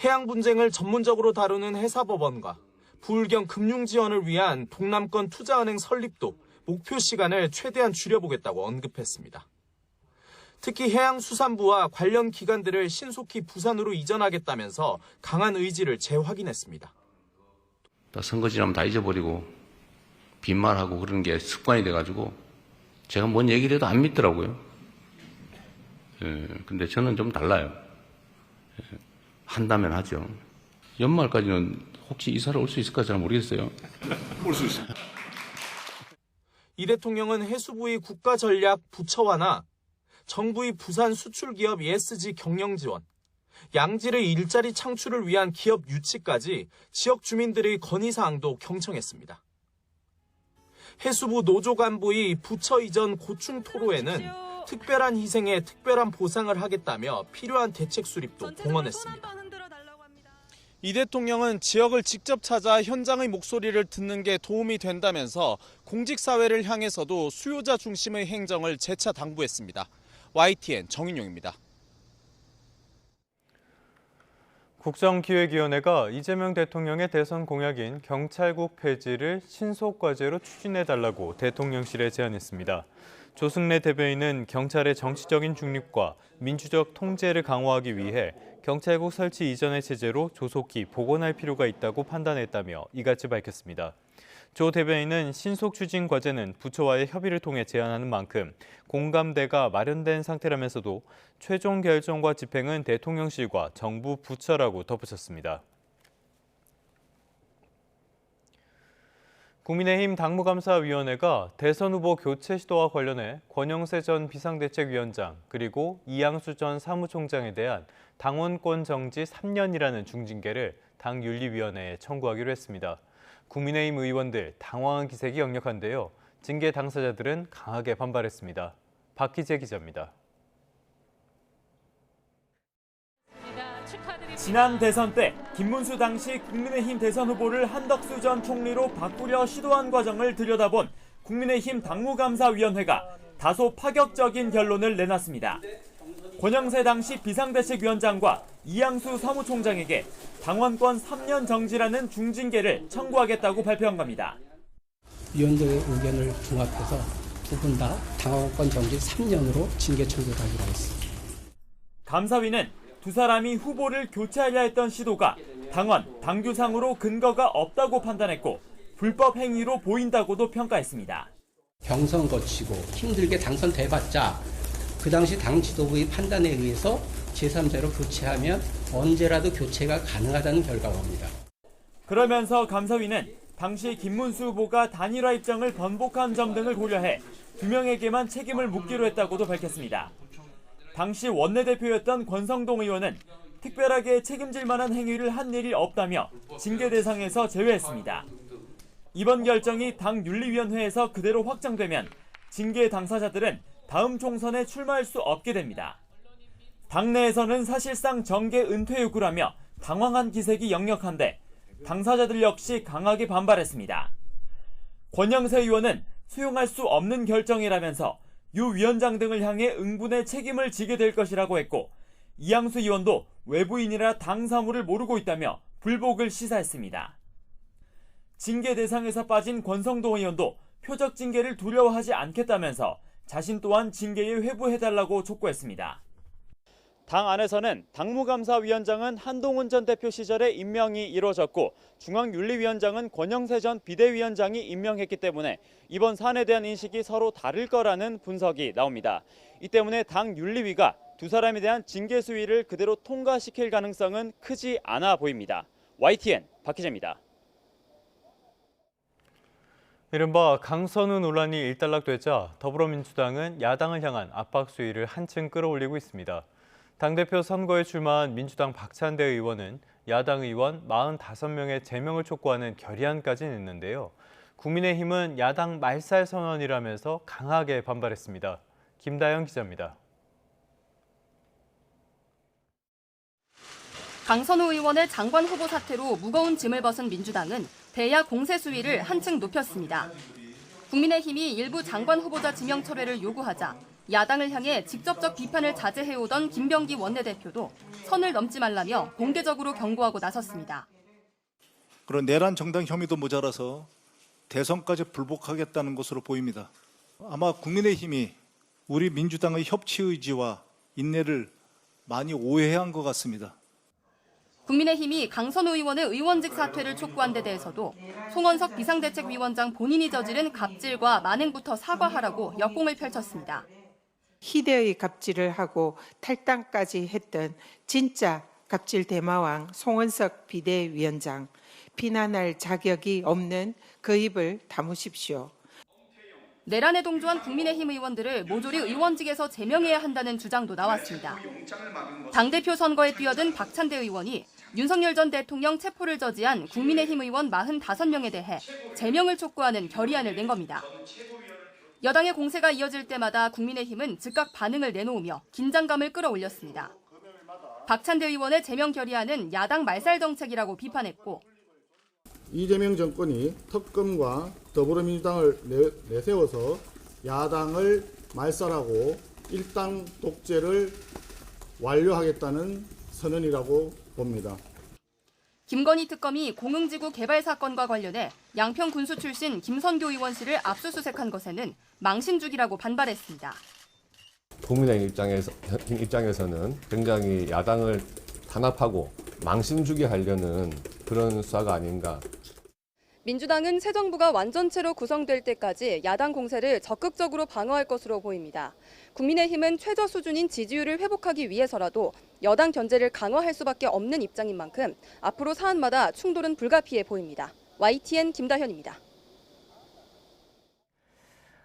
해양 분쟁을 전문적으로 다루는 해사법원과 부울경 금융 지원을 위한 동남권 투자은행 설립도 목표 시간을 최대한 줄여보겠다고 언급했습니다. 특히 해양수산부와 관련 기관들을 신속히 부산으로 이전하겠다면서 강한 의지를 재확인했습니다. 선거 지나면 다 잊어버리고 빈말하고 그런 게 습관이 돼가지고 제가 뭔 얘기를 해도 안 믿더라고요. 근데 저는 좀 달라요. 한다면 하죠. 연말까지는 혹시 이사를 올 수 있을까 잘 모르겠어요. 올 수 있어요. 이 대통령은 해수부의 국가전략 부처화나 정부의 부산 수출기업 ESG 경영 지원, 양질의 일자리 창출을 위한 기업 유치까지 지역 주민들의 건의사항도 경청했습니다. 해수부 노조 간부의 부처 이전 고충 토로에는 특별한 희생에 특별한 보상을 하겠다며 필요한 대책 수립도 공언했습니다. 이 대통령은 지역을 직접 찾아 현장의 목소리를 듣는 게 도움이 된다면서 공직사회를 향해서도 수요자 중심의 행정을 재차 당부했습니다. YTN 정인용입니다. 국정기획위원회가 이재명 대통령의 대선 공약인 경찰국 폐지를 신속 과제로 추진해달라고 대통령실에 제안했습니다. 조승래 대변인은 경찰의 정치적인 중립과 민주적 통제를 강화하기 위해 경찰국 설치 이전의 체제로 조속히 복원할 필요가 있다고 판단했다며 이같이 밝혔습니다. 조 대변인은 신속 추진 과제는 부처와의 협의를 통해 제안하는 만큼 공감대가 마련된 상태라면서도 최종 결정과 집행은 대통령실과 정부 부처라고 덧붙였습니다. 국민의힘 당무감사위원회가 대선 후보 교체 시도와 관련해 권영세 전 비상대책위원장 그리고 이양수 전 사무총장에 대한 당원권 정지 3년이라는 중징계를 당윤리위원회에 청구하기로 했습니다. 국민의힘 의원들 당황한 기색이 역력한데요. 징계 당사자들은 강하게 반발했습니다. 박희재 기자입니다. 지난 대선 때 김문수 당시 국민의힘 대선 후보를 한덕수 전 총리로 바꾸려 시도한 과정을 들여다본 국민의힘 당무감사위원회가 다소 파격적인 결론을 내놨습니다. 권영세 당시 비상대책위원장과 이양수 사무총장에게 당원권 3년 정지라는 중징계를 청구하겠다고 발표한 겁니다. 위원들의 의견을 종합해서 두 분 다 당원권 정지 3년으로 징계 청구를 하기로 했습니다. 감사위는 두 사람이 후보를 교체하려 했던 시도가 당원, 당규상으로 근거가 없다고 판단했고 불법 행위로 보인다고도 평가했습니다. 경선 거치고 힘들게 당선돼봤자 그 당시 당 지도부의 판단에 의해서 제3자로 교체하면 언제라도 교체가 가능하다는 결과입니다. 그러면서 감사위는 당시 김문수 후보가 단일화 입장을 번복한 점 등을 고려해 두 명에게만 책임을 묻기로 했다고도 밝혔습니다. 당시 원내대표였던 권성동 의원은 특별하게 책임질 만한 행위를 한 일이 없다며 징계 대상에서 제외했습니다. 이번 결정이 당 윤리위원회에서 그대로 확정되면 징계 당사자들은 다음 총선에 출마할 수 없게 됩니다. 당내에서는 사실상 정계 은퇴 요구라며 당황한 기색이 역력한데 당사자들 역시 강하게 반발했습니다. 권영세 의원은 수용할 수 없는 결정이라면서 유 위원장 등을 향해 응분의 책임을 지게 될 것이라고 했고 이양수 의원도 외부인이라 당 사무를 모르고 있다며 불복을 시사했습니다. 징계 대상에서 빠진 권성동 의원도 표적 징계를 두려워하지 않겠다면서 자신 또한 징계에 회부해달라고 촉구했습니다. 당 안에서는 당무감사위원장은 한동훈 전 대표 시절에 임명이 이루어졌고 중앙윤리위원장은 권영세 전 비대위원장이 임명했기 때문에 이번 사안에 대한 인식이 서로 다를 거라는 분석이 나옵니다. 이 때문에 당 윤리위가 두 사람에 대한 징계 수위를 그대로 통과시킬 가능성은 크지 않아 보입니다. YTN 박희재입니다. 이른바 강선우 논란이 일단락되자 더불어민주당은 야당을 향한 압박 수위를 한층 끌어올리고 있습니다. 당대표 선거에 출마한 민주당 박찬대 의원은 야당 의원 45명의 제명을 촉구하는 결의안까지 냈는데요. 국민의힘은 야당 말살 선언이라면서 강하게 반발했습니다. 김다영 기자입니다. 강선우 의원의 장관 후보 사태로 무거운 짐을 벗은 민주당은 대야 공세 수위를 한층 높였습니다. 국민의힘이 일부 장관 후보자 지명 철회를 요구하자 야당을 향해 직접적 비판을 자제해오던 김병기 원내대표도 선을 넘지 말라며 공개적으로 경고하고 나섰습니다. 그런 내란 정당 혐의도 모자라서 대선까지 불복하겠다는 것으로 보입니다. 아마 국민의힘이 우리 민주당의 협치 의지와 인내를 많이 오해한 것 같습니다. 국민의힘이 강선우 의원의 의원직 사퇴를 촉구한 데 대해서도 송원석 비상대책위원장 본인이 저지른 갑질과 만행부터 사과하라고 역공을 펼쳤습니다. 희대의 갑질을 하고 탈당까지 했던 진짜 갑질 대마왕 송원석 비대위원장, 비난할 자격이 없는 그 입을 다무십시오. 내란에 동조한 국민의힘 의원들을 모조리 의원직에서 제명해야 한다는 주장도 나왔습니다. 당대표 선거에 뛰어든 박찬대 의원이 윤석열 전 대통령 체포를 저지한 국민의힘 의원 45명에 대해 제명을 촉구하는 결의안을 낸 겁니다. 여당의 공세가 이어질 때마다 국민의힘은 즉각 반응을 내놓으며 긴장감을 끌어올렸습니다. 박찬대 의원의 제명 결의안은 야당 말살 정책이라고 비판했고 이재명 정권이 특검과 더불어민주당을 내세워서 야당을 말살하고 일당 독재를 완료하겠다는 선언이라고 봅니다. 김건희 특검이 공흥지구 개발 사건과 관련해 양평 군수 출신 김선교 의원실을 압수수색한 것에는 망신주기라고 반발했습니다. 국민의힘 입장에서는 굉장히 야당을 탄압하고 망신주기 하려는 그런 수사가 아닌가. 민주당은 새 정부가 완전체로 구성될 때까지 야당 공세를 적극적으로 방어할 것으로 보입니다. 국민의힘은 최저 수준인 지지율을 회복하기 위해서라도 여당 견제를 강화할 수밖에 없는 입장인 만큼 앞으로 사안마다 충돌은 불가피해 보입니다. YTN 김다현입니다.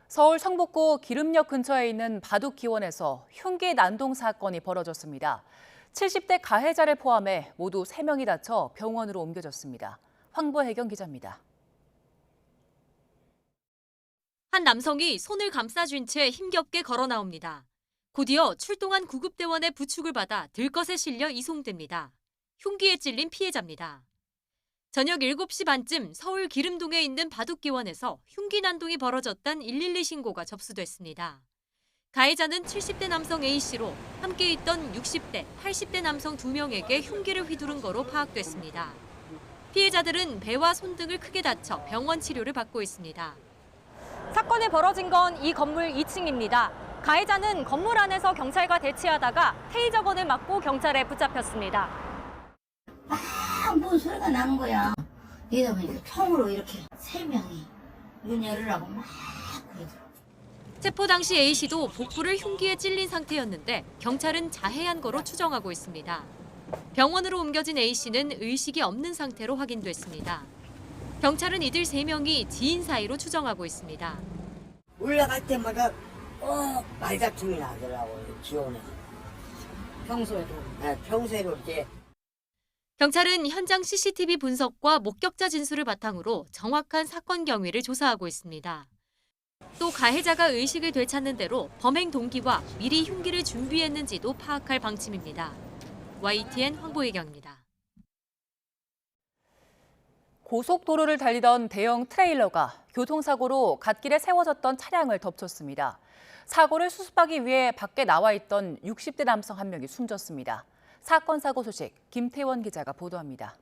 서울 성북구 기름역 근처에 있는 바둑기원에서 흉기 난동 사건이 벌어졌습니다. 70대 가해자를 포함해 모두 3명이 다쳐 병원으로 옮겨졌습니다. 황보혜경 기자입니다. 한 남성이 손을 감싸쥔 채 힘겹게 걸어 나옵니다. 곧이어 출동한 구급대원의 부축을 받아 들것에 실려 이송됩니다. 흉기에 찔린 피해자입니다. 저녁 7시 반쯤 서울 기름동에 있는 바둑기원에서 흉기 난동이 벌어졌다는 112 신고가 접수됐습니다. 가해자는 70대 남성 A씨로 함께 있던 60대, 80대 남성 2명에게 흉기를 휘두른 거로 파악됐습니다. 피해자들은 배와 손 등을 크게 다쳐 병원 치료를 받고 있습니다. 사건이 벌어진 건 이 건물 2층입니다. 가해자는 건물 안에서 경찰과 대치하다가 테이저건을 맞고 경찰에 붙잡혔습니다. 뭔 소리가 나는 거야. 이러다 보니까 총으로 이렇게 3명이 문 열으라고 막 그러더라고. 체포 당시 A씨도 복부를 흉기에 찔린 상태였는데 경찰은 자해한 거로 추정하고 있습니다. 병원으로 옮겨진 A씨는 의식이 없는 상태로 확인됐습니다. 경찰은 이들 3명이 지인 사이로 추정하고 있습니다. 올라갈 때마다 말다툼이 나더라고요. 기온에. 평소에도 이렇게. 경찰은 현장 CCTV 분석과 목격자 진술을 바탕으로 정확한 사건 경위를 조사하고 있습니다. 또 가해자가 의식을 되찾는 대로 범행 동기와 미리 흉기를 준비했는지도 파악할 방침입니다. YTN 황보혜경입니다. 고속도로를 달리던 대형 트레일러가 교통사고로 갓길에 세워졌던 차량을 덮쳤습니다. 사고를 수습하기 위해 밖에 나와 있던 60대 남성 1명이 숨졌습니다. 사건 사고 소식 김태원 기자가 보도합니다.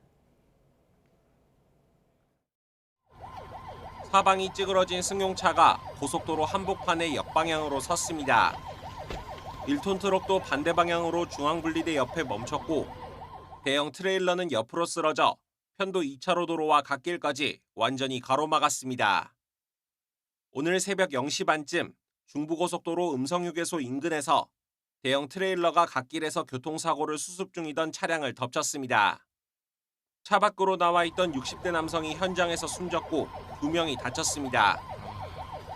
사방이 찌그러진 승용차가 고속도로 한복판에 역방향으로 섰습니다. 1톤 트럭도 반대 방향으로 중앙분리대 옆에 멈췄고 대형 트레일러는 옆으로 쓰러져 편도 2차로 도로와 갓길까지 완전히 가로막았습니다. 오늘 새벽 0시 반쯤 중부고속도로 음성휴게소 인근에서 대형 트레일러가 갓길에서 교통사고를 수습 중이던 차량을 덮쳤습니다. 차 밖으로 나와 있던 60대 남성이 현장에서 숨졌고 2명이 다쳤습니다.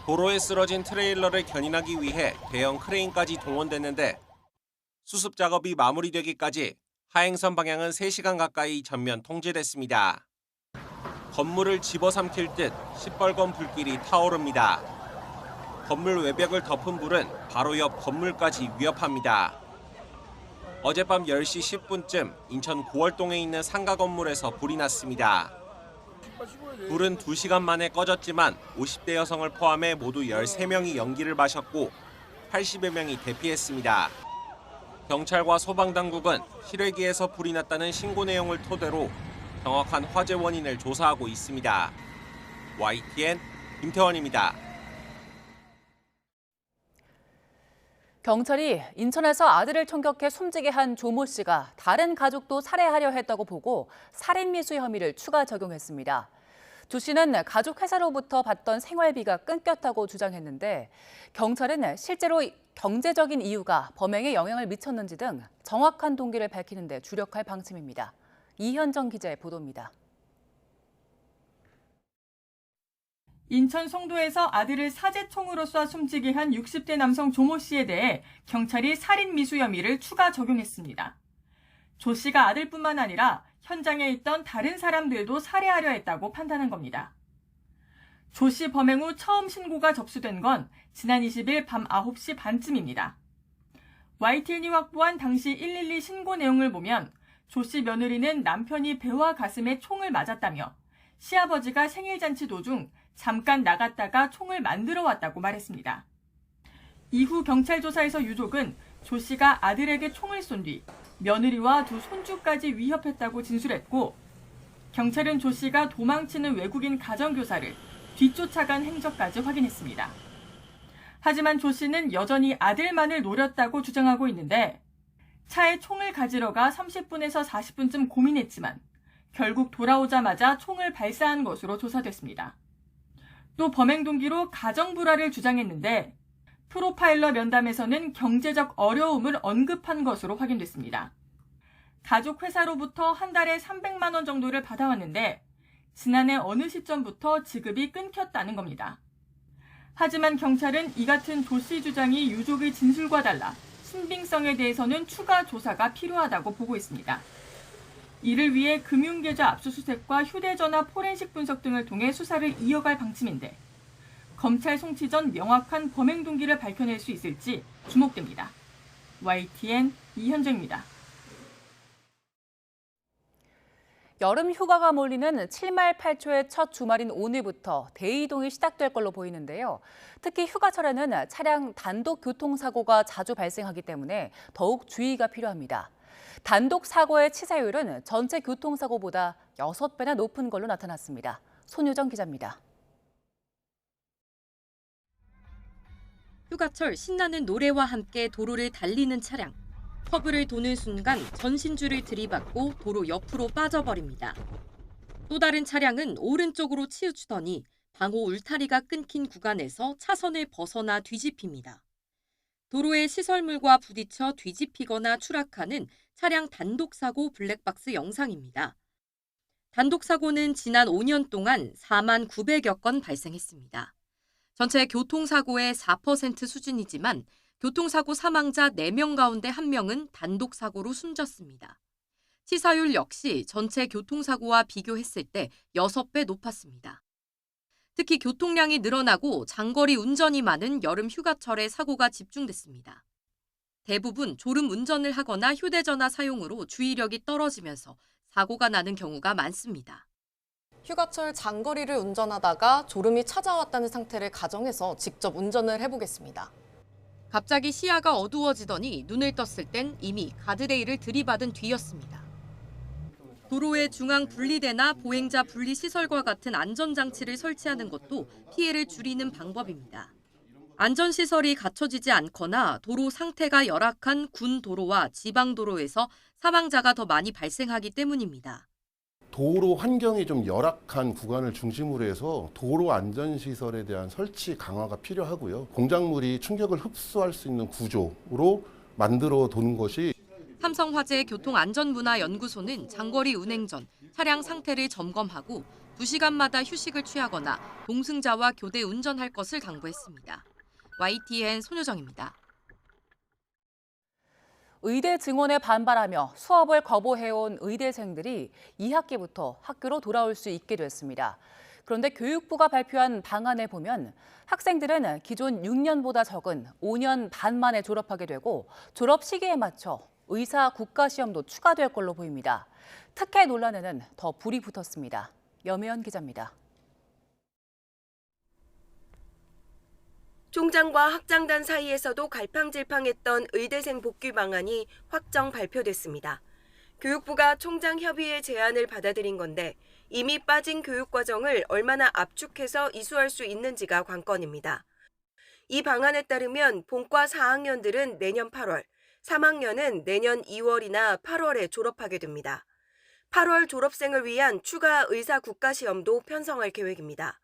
도로에 쓰러진 트레일러를 견인하기 위해 대형 크레인까지 동원됐는데 수습 작업이 마무리되기까지 하행선 방향은 3시간 가까이 전면 통제됐습니다. 건물을 집어삼킬 듯 시뻘건 불길이 타오릅니다. 건물 외벽을 덮은 불은 바로 옆 건물까지 위협합니다. 어젯밤 10시 10분쯤 인천 고월동에 있는 상가 건물에서 불이 났습니다. 불은 2시간 만에 꺼졌지만 50대 여성을 포함해 모두 13명이 연기를 마셨고 80여 명이 대피했습니다. 경찰과 소방당국은 실외기에서 불이 났다는 신고 내용을 토대로 정확한 화재 원인을 조사하고 있습니다. YTN 김태원입니다. 경찰이 인천에서 아들을 총격해 숨지게 한 조모 씨가 다른 가족도 살해하려 했다고 보고 살인미수 혐의를 추가 적용했습니다. 조 씨는 가족 회사로부터 받던 생활비가 끊겼다고 주장했는데 경찰은 실제로 경제적인 이유가 범행에 영향을 미쳤는지 등 정확한 동기를 밝히는 데 주력할 방침입니다. 이현정 기자의 보도입니다. 인천 송도에서 아들을 사제총으로 쏴 숨지게 한 60대 남성 조모 씨에 대해 경찰이 살인 미수 혐의를 추가 적용했습니다. 조 씨가 아들뿐만 아니라 현장에 있던 다른 사람들도 살해하려 했다고 판단한 겁니다. 조 씨 범행 후 처음 신고가 접수된 건 지난 20일 밤 9시 반쯤입니다. YTN이 확보한 당시 112 신고 내용을 보면 조 씨 며느리는 남편이 배와 가슴에 총을 맞았다며 시아버지가 생일잔치 도중 잠깐 나갔다가 총을 만들어 왔다고 말했습니다. 이후 경찰 조사에서 유족은 조 씨가 아들에게 총을 쏜 뒤 며느리와 두 손주까지 위협했다고 진술했고 경찰은 조 씨가 도망치는 외국인 가정교사를 뒤쫓아간 행적까지 확인했습니다. 하지만 조 씨는 여전히 아들만을 노렸다고 주장하고 있는데 차에 총을 가지러 가 30분에서 40분쯤 고민했지만 결국 돌아오자마자 총을 발사한 것으로 조사됐습니다. 또 범행 동기로 가정 불화를 주장했는데 프로파일러 면담에서는 경제적 어려움을 언급한 것으로 확인됐습니다. 가족 회사로부터 한 달에 300만 원 정도를 받아왔는데 지난해 어느 시점부터 지급이 끊겼다는 겁니다. 하지만 경찰은 이 같은 조 씨 주장이 유족의 진술과 달라 신빙성에 대해서는 추가 조사가 필요하다고 보고 있습니다. 이를 위해 금융계좌 압수수색과 휴대전화 포렌식 분석 등을 통해 수사를 이어갈 방침인데 검찰 송치 전 명확한 범행 동기를 밝혀낼 수 있을지 주목됩니다. YTN 이현정입니다. 여름 휴가가 몰리는 7말 8초의 첫 주말인 오늘부터 대이동이 시작될 걸로 보이는데요. 특히 휴가철에는 차량 단독 교통사고가 자주 발생하기 때문에 더욱 주의가 필요합니다. 단독 사고의 치사율은 전체 교통사고보다 6배나 높은 걸로 나타났습니다. 손유정 기자입니다. 휴가철 신나는 노래와 함께 도로를 달리는 차량. 커브를 도는 순간 전신줄을 들이받고 도로 옆으로 빠져버립니다. 또 다른 차량은 오른쪽으로 치우치더니 방호 울타리가 끊긴 구간에서 차선을 벗어나 뒤집힙니다. 도로의 시설물과 부딪혀 뒤집히거나 추락하는 차량 단독사고 블랙박스 영상입니다. 단독사고는 지난 5년 동안 4만 900여 건 발생했습니다. 전체 교통사고의 4% 수준이지만 교통사고 사망자 4명 가운데 1명은 단독사고로 숨졌습니다. 치사율 역시 전체 교통사고와 비교했을 때 6배 높았습니다. 특히 교통량이 늘어나고 장거리 운전이 많은 여름 휴가철에 사고가 집중됐습니다. 대부분 졸음 운전을 하거나 휴대전화 사용으로 주의력이 떨어지면서 사고가 나는 경우가 많습니다. 휴가철 장거리를 운전하다가 졸음이 찾아왔다는 상태를 가정해서 직접 운전을 해보겠습니다. 갑자기 시야가 어두워지더니 눈을 떴을 땐 이미 가드레일을 들이받은 뒤였습니다. 도로에 중앙 분리대나 보행자 분리 시설과 같은 안전장치를 설치하는 것도 피해를 줄이는 방법입니다. 안전시설이 갖춰지지 않거나 도로 상태가 열악한 군 도로와 지방 도로에서 사망자가 더 많이 발생하기 때문입니다. 도로 환경이 좀 열악한 구간을 중심으로 해서 도로 안전시설에 대한 설치 강화가 필요하고요. 공작물이 충격을 흡수할 수 있는 구조로 만들어 둔 것이 삼성화재 교통안전문화연구소는 장거리 운행 전 차량 상태를 점검하고 2시간마다 휴식을 취하거나 동승자와 교대 운전할 것을 당부했습니다. YTN 손효정입니다. 의대 증원에 반발하며 수업을 거부해온 의대생들이 2학기부터 학교로 돌아올 수 있게 됐습니다. 그런데 교육부가 발표한 방안을 보면 학생들은 기존 6년보다 적은 5년 반 만에 졸업하게 되고 졸업 시기에 맞춰 의사 국가시험도 추가될 걸로 보입니다. 특혜 논란에는 더 불이 붙었습니다. 염혜연 기자입니다. 총장과 학장단 사이에서도 갈팡질팡했던 의대생 복귀 방안이 확정 발표됐습니다. 교육부가 총장 협의회 제안을 받아들인 건데 이미 빠진 교육과정을 얼마나 압축해서 이수할 수 있는지가 관건입니다. 이 방안에 따르면 본과 4학년들은 내년 8월, 3학년은 내년 2월이나 8월에 졸업하게 됩니다. 8월 졸업생을 위한 추가 의사 국가시험도 편성할 계획입니다.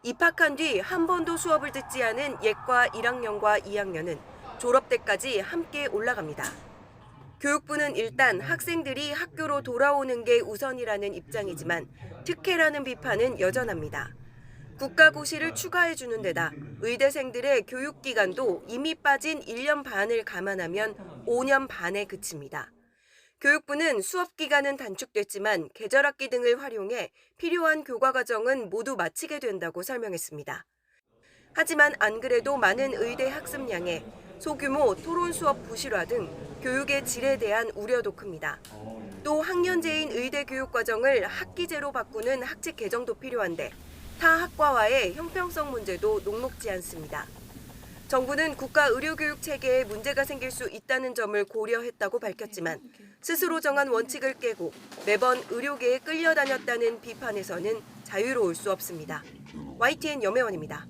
입학한 뒤 한 번도 수업을 듣지 않은 예과 1학년과 2학년은 졸업 때까지 함께 올라갑니다. 교육부는 일단 학생들이 학교로 돌아오는 게 우선이라는 입장이지만 특혜라는 비판은 여전합니다. 국가고시를 추가해주는 데다 의대생들의 교육기간도 이미 빠진 1년 반을 감안하면 5년 반에 그칩니다. 교육부는 수업기간은 단축됐지만 계절학기 등을 활용해 필요한 교과과정은 모두 마치게 된다고 설명했습니다. 하지만 안 그래도 많은 의대 학습량에 소규모 토론 수업 부실화 등 교육의 질에 대한 우려도 큽니다. 또 학년제인 의대 교육과정을 학기제로 바꾸는 학칙 개정도 필요한데 타 학과와의 형평성 문제도 녹록지 않습니다. 정부는 국가 의료교육 체계에 문제가 생길 수 있다는 점을 고려했다고 밝혔지만 스스로 정한 원칙을 깨고 매번 의료계에 끌려다녔다는 비판에서는 자유로울 수 없습니다. YTN 염혜원입니다.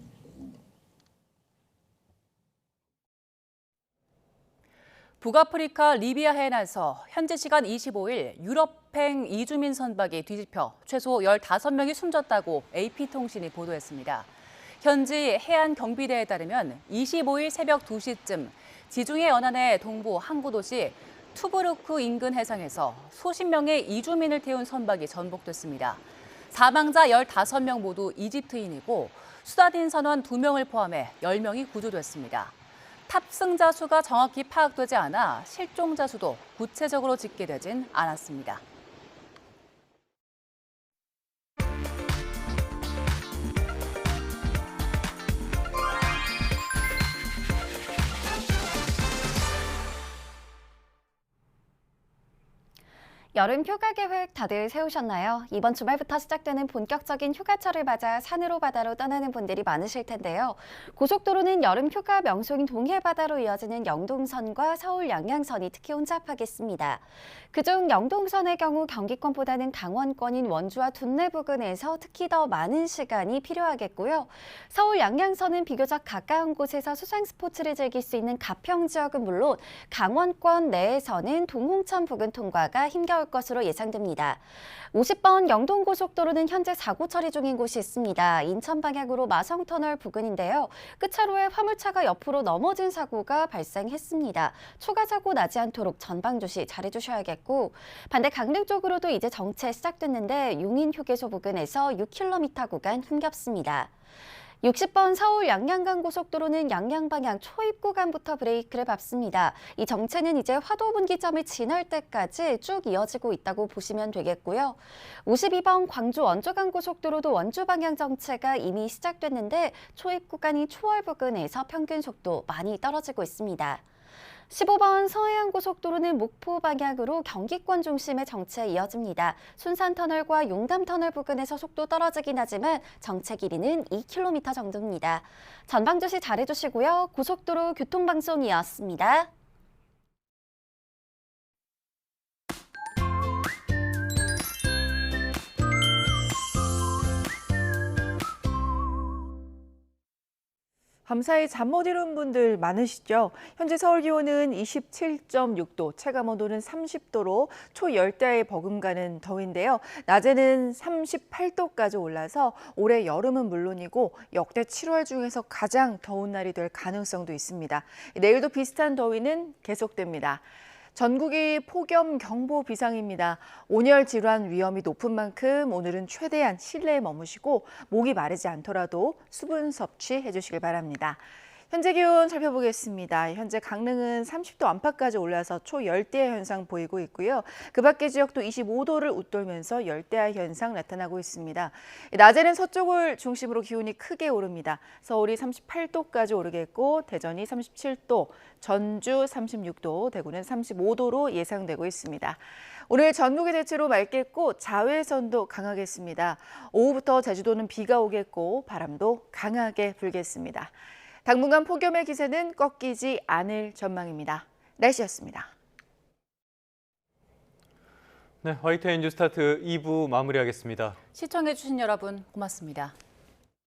북아프리카 리비아 해안에서 현지 시간 25일 유럽행 이주민 선박이 뒤집혀 최소 15명이 숨졌다고 AP통신이 보도했습니다. 현지 해안 경비대에 따르면 25일 새벽 2시쯤 지중해 연안의 동부 항구도시 투브루크 인근 해상에서 수십 명의 이주민을 태운 선박이 전복됐습니다. 사망자 15명 모두 이집트인이고 수다딘 선원 2명을 포함해 10명이 구조됐습니다. 탑승자 수가 정확히 파악되지 않아 실종자 수도 구체적으로 집계되진 않았습니다. 여름 휴가 계획 다들 세우셨나요? 이번 주말부터 시작되는 본격적인 휴가철을 맞아 산으로 바다로 떠나는 분들이 많으실 텐데요. 고속도로는 여름 휴가 명소인 동해바다로 이어지는 영동선과 서울 양양선이 특히 혼잡하겠습니다. 그중 영동선의 경우 경기권보다는 강원권인 원주와 둔내 부근에서 특히 더 많은 시간이 필요하겠고요. 서울 양양선은 비교적 가까운 곳에서 수상 스포츠를 즐길 수 있는 가평 지역은 물론 강원권 내에서는 동홍천 부근 통과가 힘겨울 것으로 예상됩니다. 50번 영동고속도로는 현재 사고 처리 중인 곳이 있습니다. 인천 방향으로 마성터널 부근인데요. 끝차로에 화물차가 옆으로 넘어진 사고가 발생했습니다. 추가 사고 나지 않도록 전방 주시 잘해주셔야겠고, 반대 강릉 쪽으로도 이제 정체 시작됐는데 용인휴게소 부근에서 6km 구간 힘겹습니다. 60번 서울 양양간 고속도로는 양양 방향 초입 구간부터 브레이크를 밟습니다. 이 정체는 이제 화도분기점을 지날 때까지 쭉 이어지고 있다고 보시면 되겠고요. 52번 광주 원주간 고속도로도 원주 방향 정체가 이미 시작됐는데 초입 구간인 초월 부근에서 평균 속도 많이 떨어지고 있습니다. 15번 서해안고속도로는 목포 방향으로 경기권 중심의 정체 이어집니다. 순산터널과 용담터널 부근에서 속도 떨어지긴 하지만 정체 길이는 2km 정도입니다. 전방 주시 잘해주시고요. 고속도로 교통방송이었습니다. 밤사이 잠 못 이룬 분들 많으시죠? 현재 서울 기온은 27.6도, 체감온도는 30도로 초열대야에 버금가는 더위인데요. 낮에는 38도까지 올라서 올해 여름은 물론이고 역대 7월 중에서 가장 더운 날이 될 가능성도 있습니다. 내일도 비슷한 더위는 계속됩니다. 전국이 폭염 경보 비상입니다. 온열 질환 위험이 높은 만큼 오늘은 최대한 실내에 머무시고 목이 마르지 않더라도 수분 섭취해 주시길 바랍니다. 현재 기온 살펴보겠습니다. 현재 강릉은 30도 안팎까지 올라서 초열대야 현상 보이고 있고요. 그 밖의 지역도 25도를 웃돌면서 열대야 현상 나타나고 있습니다. 낮에는 서쪽을 중심으로 기온이 크게 오릅니다. 서울이 38도까지 오르겠고 대전이 37도, 전주 36도, 대구는 35도로 예상되고 있습니다. 오늘 전국이 대체로 맑겠고 자외선도 강하겠습니다. 오후부터 제주도는 비가 오겠고 바람도 강하게 불겠습니다. 당분간 폭염의 기세는 꺾이지 않을 전망입니다. 날씨였습니다. 네, YTN 뉴스타트 2부 마무리하겠습니다. 시청해주신 여러분 고맙습니다.